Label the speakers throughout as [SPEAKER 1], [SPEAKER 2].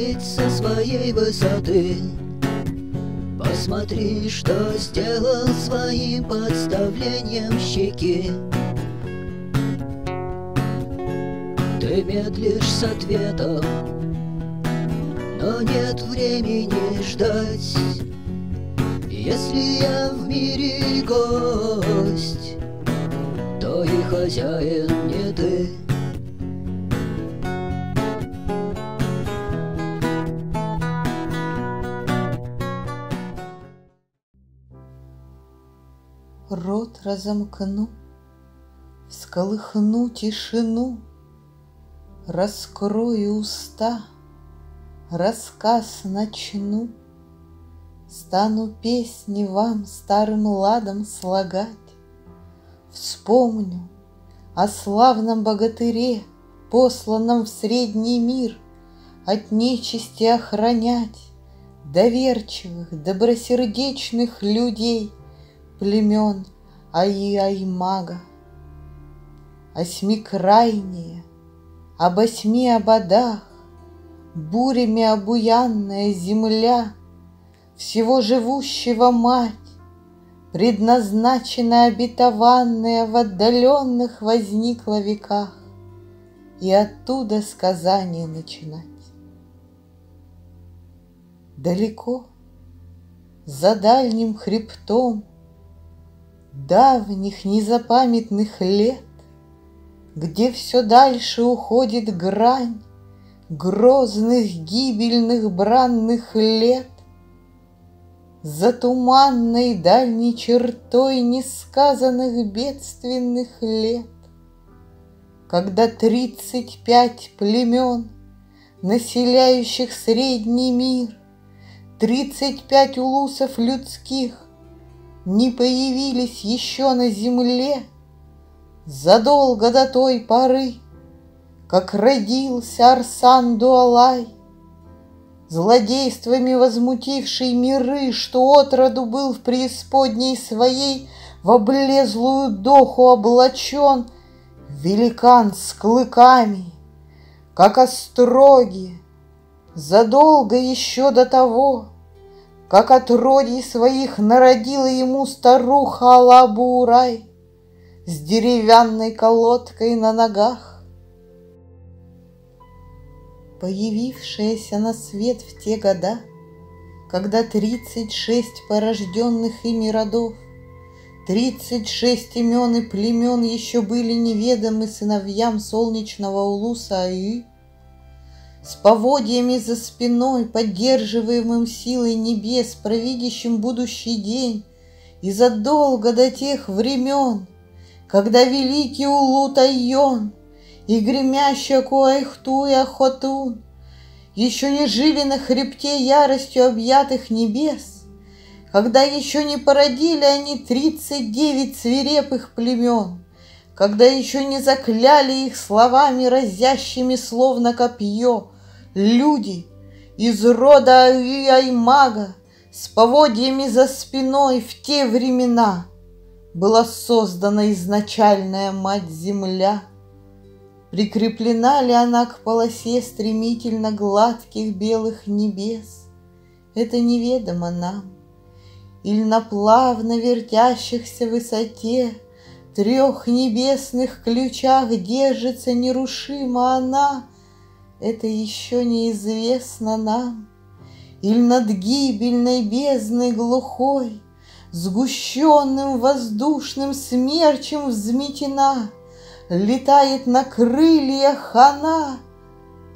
[SPEAKER 1] видеть со своей высоты. Посмотри, что сделал своим подставлением щеки. Ты медлишь с ответом, но нет времени ждать. Если я в мире гость, то и хозяин не ты.
[SPEAKER 2] Рот разомкну, всколыхну тишину, раскрою уста, рассказ начну. Стану песни вам старым ладом слагать. Вспомню о славном богатыре, посланном в средний мир от нечисти охранять доверчивых, добросердечных людей племен Аи-Аймага. Осьмикрайние, об 8 ободах, бурями обуянная земля всего живущего мать, предназначена обетованная в отдаленных возникла веках, и оттуда сказание начинать. Далеко, за дальним хребтом давних незапамятных лет, где все дальше уходит грань грозных гибельных бранных лет, за туманной дальней чертой несказанных бедственных лет, когда 35 племен, населяющих средний мир, 35 улусов людских не появились еще на земле задолго до той поры, как родился Арсан-Дуалай, злодействами возмутивший миры, что отроду был в преисподней своей в облезлую доху облачен, великан с клыками, как остроги, задолго еще до того, как отродий своих народила ему старуха Алабурай с деревянной колодкой на ногах. Появившаяся на свет в те года, когда 36 порожденных ими родов, 36 имен и племен еще были неведомы сыновьям солнечного улуса Аи, с поводьями за спиной, поддерживаемым силой небес, провидящим будущий день, и задолго до тех времен, когда великий Улут-Айон и гремящая Куайхту и Ахотун еще не жили на хребте яростью объятых небес, когда еще не породили они 39 свирепых племен, когда еще не закляли их словами разящими словно копье люди из рода Аи-Аймага с поводьями за спиной в те времена была создана изначальная мать-земля. Прикреплена ли она к полосе стремительно гладких белых небес, это неведомо нам, или на плавно вертящихся высоте 3 небесных ключах держится нерушимо она, это еще неизвестно нам, или над гибельной бездной глухой, сгущенным воздушным смерчем взметена, летает на крыльях она,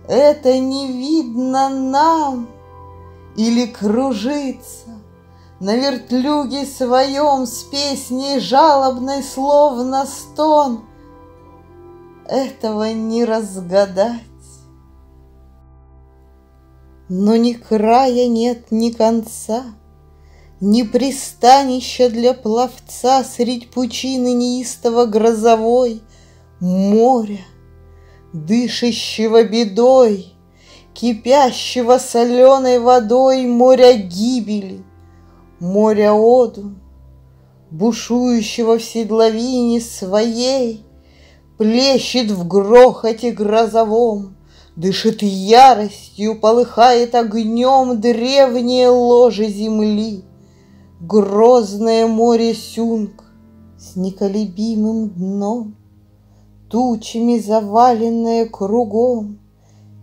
[SPEAKER 2] это не видно нам, или кружится на вертлюге своем с песней жалобной, словно стон, этого не разгадать. Но ни края нет, ни конца, ни пристанища для пловца средь пучины неистово грозовой моря, дышащего бедой, кипящего соленой водой, моря гибели, моря одум, бушующего в седловине своей, плещет в грохоте грозовом, Дышит яростью, полыхает огнем древнее ложе земли. Грозное море Сюнг с неколебимым дном, тучами заваленное кругом,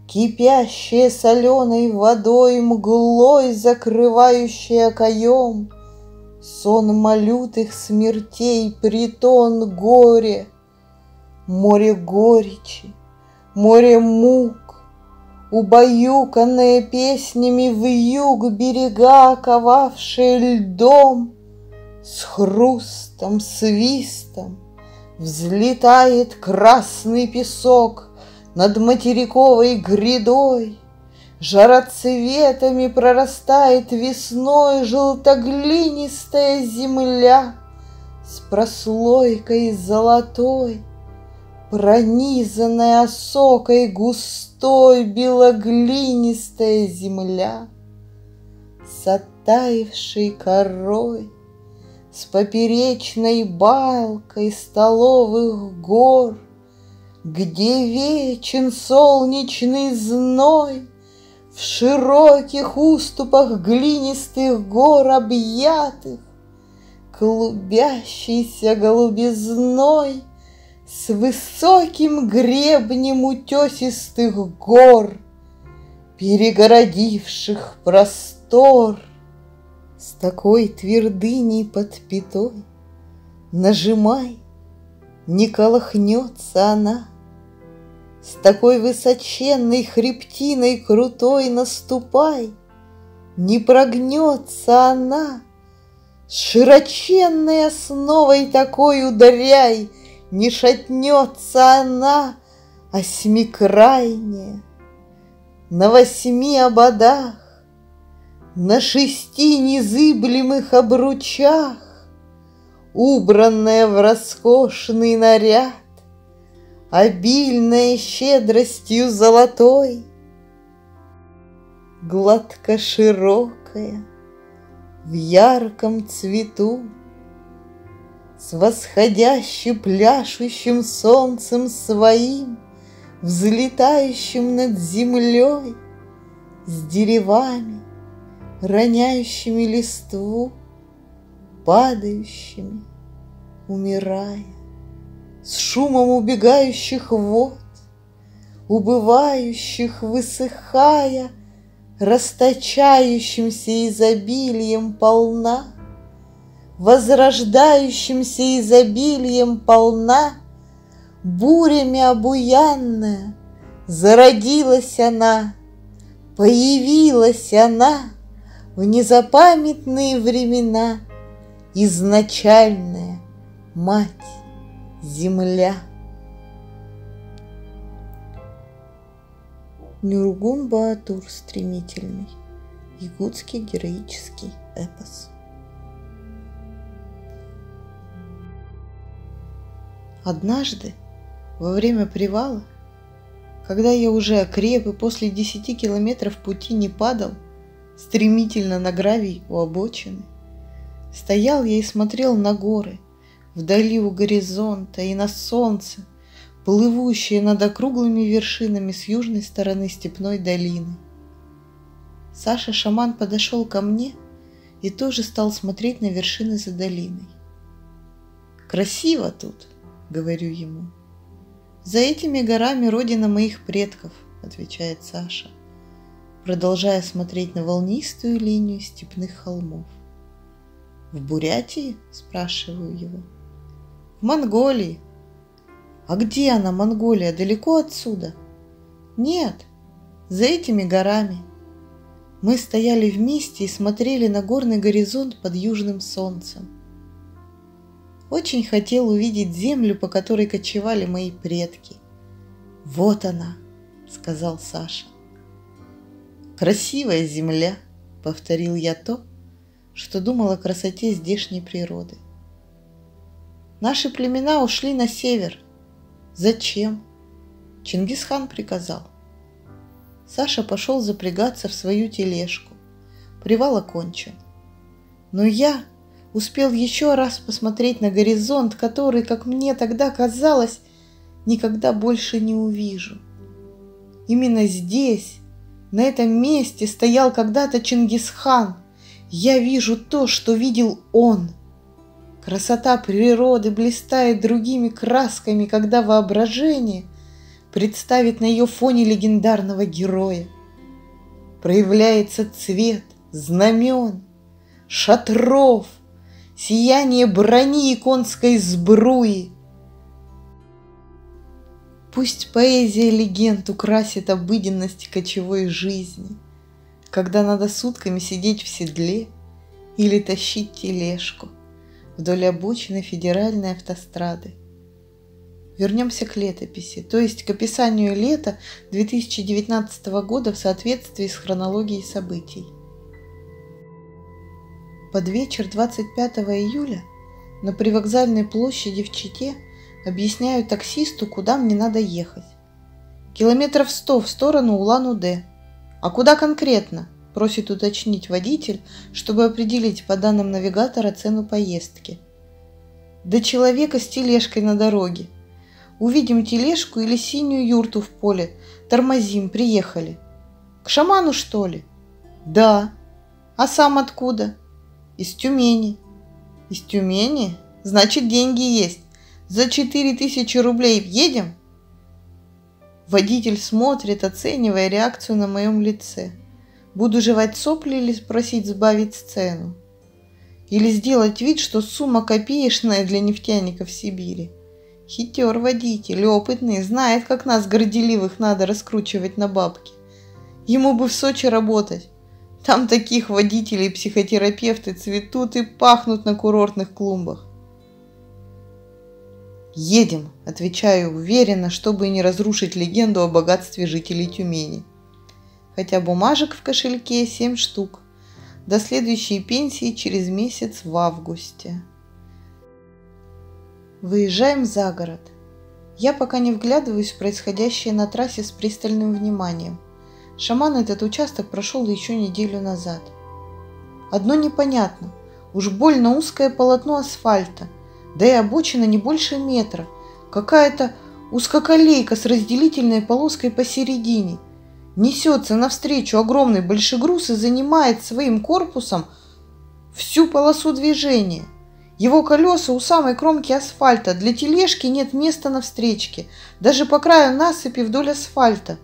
[SPEAKER 2] кипящее соленой водой, мглой закрывающее окоем, сон малютых смертей, притон горе, море горечи, море мук, убаюканные песнями вьюг берега, оковавшие льдом, с хрустом, свистом взлетает красный песок над материковой грядой, жароцветами прорастает весной желтоглинистая земля с прослойкой золотой, пронизанная осокой густой белоглинистая земля с оттаившей корой, с поперечной балкой столовых гор, где вечен солнечный зной, в широких уступах глинистых гор объятых, клубящейся голубизной, с высоким гребнем утесистых гор, перегородивших простор. С такой твердыней под пятой нажимай, не колыхнется она. С такой высоченной хребтиной крутой наступай, не прогнется она. С широченной основой такой ударяй, не шатнется она, осьмикрайняя, на 8 ободах, на 6 незыблемых обручах, убранная в роскошный наряд, обильная щедростью золотой, гладко широкая, в ярком цвету, с восходящим пляшущим солнцем своим, взлетающим над землей, с деревами, роняющими листву, падающими, умирая, с шумом убегающих вод, убывающих, высыхая, расточающимся изобилием полна, возрождающимся изобилием полна, бурями обуянная, зародилась она, появилась она в незапамятные времена, изначальная мать земля. Нюргун Баатур стремительный, якутский героический эпос. Однажды, во время привала, когда я уже окреп и после 10 километров пути не падал, стремительно на гравий у обочины, стоял я и смотрел на горы, вдали у горизонта и на солнце, плывущее над округлыми вершинами с южной стороны степной долины. Саша-шаман подошел ко мне и тоже стал смотреть на вершины за долиной. «Красиво тут», — говорю ему. «За этими горами родина моих предков», — отвечает Саша, продолжая смотреть на волнистую линию степных холмов. «В Бурятии?» — спрашиваю его. «В Монголии». «А где она, Монголия? Далеко отсюда?» «Нет, за этими горами». Мы стояли вместе и смотрели на горный горизонт под южным солнцем. Очень хотел увидеть землю, по которой кочевали мои предки. «Вот она», — сказал Саша. «Красивая земля», — повторил я то, что думал о красоте здешней природы. «Наши племена ушли на север. Зачем? Чингисхан приказал». Саша пошел запрягаться в свою тележку. Привал окончен. Но я успел еще раз посмотреть на горизонт, который, как мне тогда казалось, никогда больше не увижу. Именно здесь, на этом месте, стоял когда-то Чингисхан. Я вижу то, что видел он. Красота природы блистает другими красками, когда воображение представит на ее фоне легендарного героя. Проявляется цвет знамен, шатров, сияние брони и конской сбруи. Пусть поэзия легенд украсит обыденность кочевой жизни, когда надо сутками сидеть в седле или тащить тележку вдоль обочины федеральной автострады. Вернемся к летописи, то есть к описанию лета 2019 года в соответствии с хронологией событий. Под вечер 25 июля на привокзальной площади в Чите объясняю таксисту, куда мне надо ехать. Километров 100 в сторону Улан-Удэ. А куда конкретно? Просит уточнить водитель, чтобы определить по данным навигатора цену поездки. До человека с тележкой на дороге. Увидим тележку или синюю юрту в поле. Тормозим, приехали. К шаману, что ли? Да. А сам откуда? Из Тюмени. Из Тюмени? Значит, деньги есть. За 4000 рублей едем? Водитель смотрит, оценивая реакцию на моем лице. Буду жевать сопли или просить сбавить сцену? Или сделать вид, что сумма копеечная для нефтяников Сибири? Хитер водитель, опытный, знает, как нас, горделивых, надо раскручивать на бабки. Ему бы в Сочи работать. Там таких водителей психотерапевты цветут и пахнут на курортных клумбах. «Едем», – отвечаю уверенно, чтобы не разрушить легенду о богатстве жителей Тюмени. Хотя бумажек в кошельке 7 штук. До следующей пенсии через месяц в августе. Выезжаем за город. Я пока не вглядываюсь в происходящее на трассе с пристальным вниманием. Шаман этот участок прошел еще неделю назад. Одно непонятно. Уж больно узкое полотно асфальта. Да и обочина не больше метра. Какая-то узкоколейка с разделительной полоской посередине. Несется навстречу огромный большегруз и занимает своим корпусом всю полосу движения. Его колеса у самой кромки асфальта. Для тележки нет места на встречке. Даже по краю насыпи вдоль асфальта.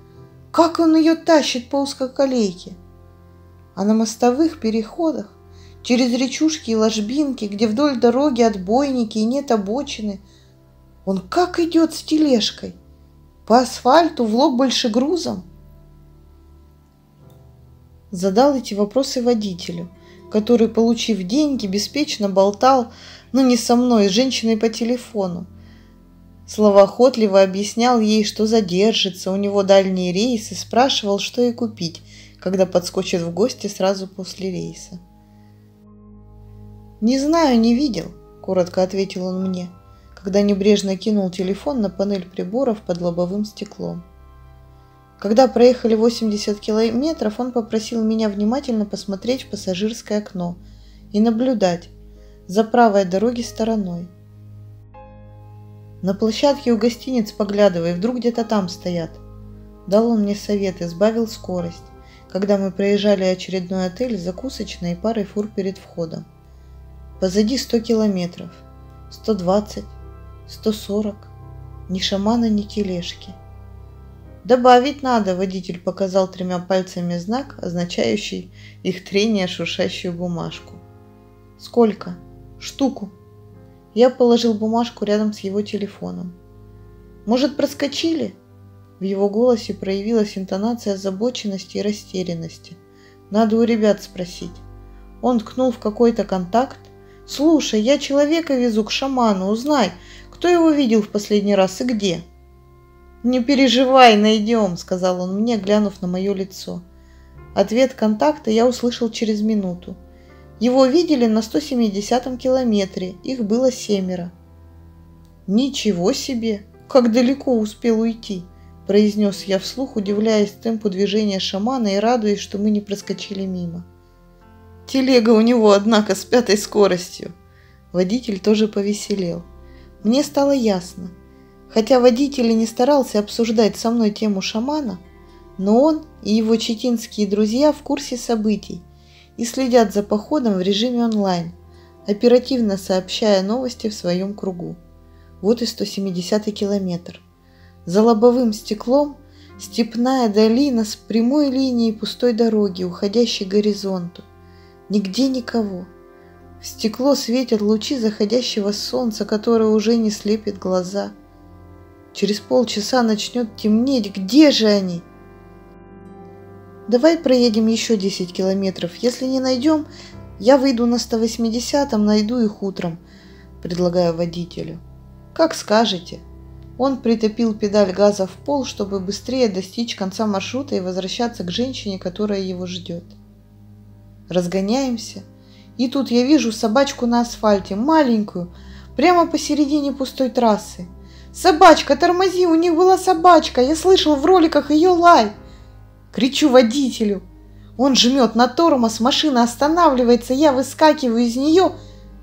[SPEAKER 2] Как он ее тащит по узкоколейке? А на мостовых переходах, через речушки и ложбинки, где вдоль дороги отбойники и нет обочины, он как идет с тележкой? По асфальту в лоб большегрузом? Задал эти вопросы водителю, который, получив деньги, беспечно болтал, но не со мной, с женщиной по телефону. Словоохотливо объяснял ей, что задержится, у него дальний рейс, и спрашивал, что ей купить, когда подскочит в гости сразу после рейса. «Не знаю, не видел», – коротко ответил он мне, когда небрежно кинул телефон на панель приборов под лобовым стеклом. Когда проехали 80 километров, он попросил меня внимательно посмотреть в пассажирское окно и наблюдать за правой дороги стороной. На площадке у гостиниц поглядывай, вдруг где-то там стоят. Дал он мне совет и сбавил скорость, когда мы проезжали очередной отель с закусочной и парой фур перед входом. Позади 100 километров, 120, 140, ни шамана, ни тележки. «Добавить надо», – водитель показал 3 пальцами знак, означающий их трение о шуршащую бумажку. «Сколько?» «Штуку». Я положил бумажку рядом с его телефоном. «Может, проскочили?» В его голосе проявилась интонация озабоченности и растерянности. «Надо у ребят спросить». Он ткнул в какой-то контакт. «Слушай, я человека везу к шаману, узнай, кто его видел в последний раз и где». «Не переживай, найдем», — сказал он мне, глянув на мое лицо. Ответ контакта я услышал через минуту. Его видели на 170-м километре, их было 7. «Ничего себе! Как далеко успел уйти!» – произнес я вслух, удивляясь темпу движения шамана и радуясь, что мы не проскочили мимо. Телега у него, однако, с 5-й скоростью. Водитель тоже повеселел. Мне стало ясно. Хотя водитель и не старался обсуждать со мной тему шамана, Но он и его читинские друзья в курсе событий и следят за походом в режиме онлайн, оперативно сообщая новости в своем кругу. Вот и 170-й километр. За лобовым стеклом степная долина с прямой линией пустой дороги, уходящей к горизонту. Нигде никого. В стекло светят лучи заходящего солнца, которое уже не слепит глаза. Через полчаса начнет темнеть. Где же они? Давай проедем еще 10 километров. Если не найдем, я выйду на 180-м, найду их утром, предлагаю водителю. Как скажете. Он притопил педаль газа в пол, чтобы быстрее достичь конца маршрута и возвращаться к женщине, которая его ждет. Разгоняемся, и тут я вижу собачку на асфальте, маленькую, прямо посередине пустой трассы. «Собачка, тормози, у них была собачка, я слышал в роликах ее лай!» Кричу водителю. Он жмет на тормоз, машина останавливается, я выскакиваю из нее.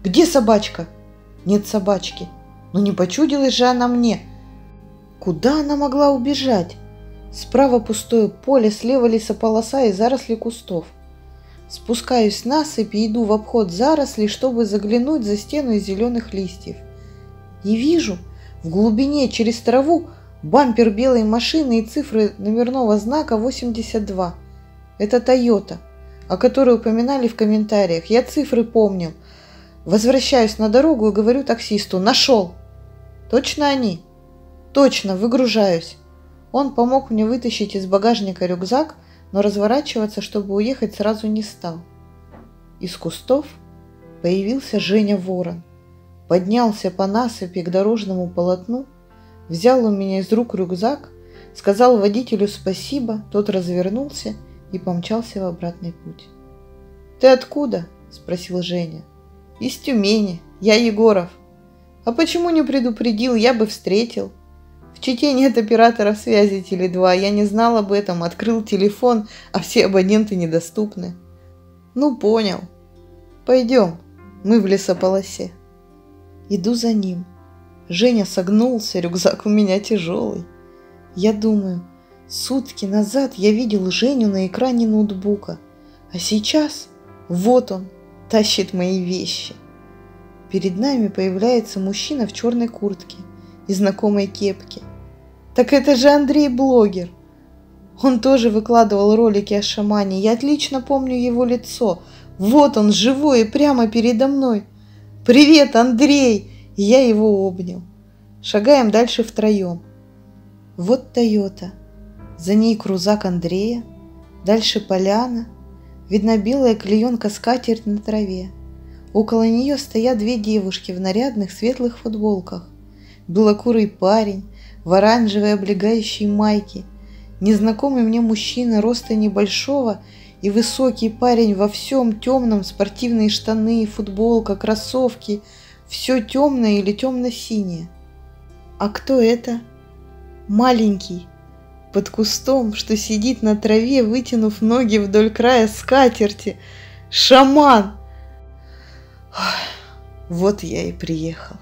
[SPEAKER 2] «Где собачка?» Нет собачки. Но не почудилась же она мне. Куда она могла убежать? Справа пустое поле, слева лесополоса и заросли кустов. Спускаюсь с насыпи и иду в обход зарослей, чтобы заглянуть за стену из зеленых листьев. И вижу в глубине через траву бампер белой машины и цифры номерного знака 82. Это Toyota, о которой упоминали в комментариях. Я цифры помнил. Возвращаюсь на дорогу и говорю таксисту: «Нашел!» «Точно они?» «Точно, выгружаюсь». Он помог мне вытащить из багажника рюкзак, но разворачиваться, чтобы уехать, сразу не стал. Из кустов появился Женя Ворон. Поднялся по насыпи к дорожному полотну, взял у меня из рук рюкзак, сказал водителю спасибо, тот развернулся и помчался в обратный путь. «Ты откуда?» – спросил Женя. «Из Тюмени. Я Егоров. А почему не предупредил? Я бы встретил. В Чите нет оператора связи Теле2. Я не знал об этом. Открыл телефон, а все абоненты недоступны». «Ну, понял. Пойдем. Мы в лесополосе». Иду за ним. Женя согнулся, рюкзак у меня тяжелый. Я думаю, сутки назад я видел Женю на экране ноутбука, а сейчас вот он тащит мои вещи. Перед нами появляется мужчина в черной куртке и знакомой кепке. Так это же Андрей блогер. Он тоже выкладывал ролики о шамане. Я отлично помню его лицо. Вот он, живой и прямо передо мной. «Привет, Андрей!» И я его обнял. Шагаем дальше втроем. Вот Toyota. За ней крузак Андрея. Дальше поляна. Видна белая клеенка-скатерть на траве. Около нее стоят две девушки в нарядных светлых футболках. Белокурый парень в оранжевой облегающей майке. Незнакомый мне мужчина роста небольшого и высокий парень во всем темном, спортивные штаны, футболка, кроссовки, все темное или темно-синее. А кто это? Маленький, под кустом, что сидит на траве, вытянув ноги вдоль края скатерти. Шаман! Вот я и приехал.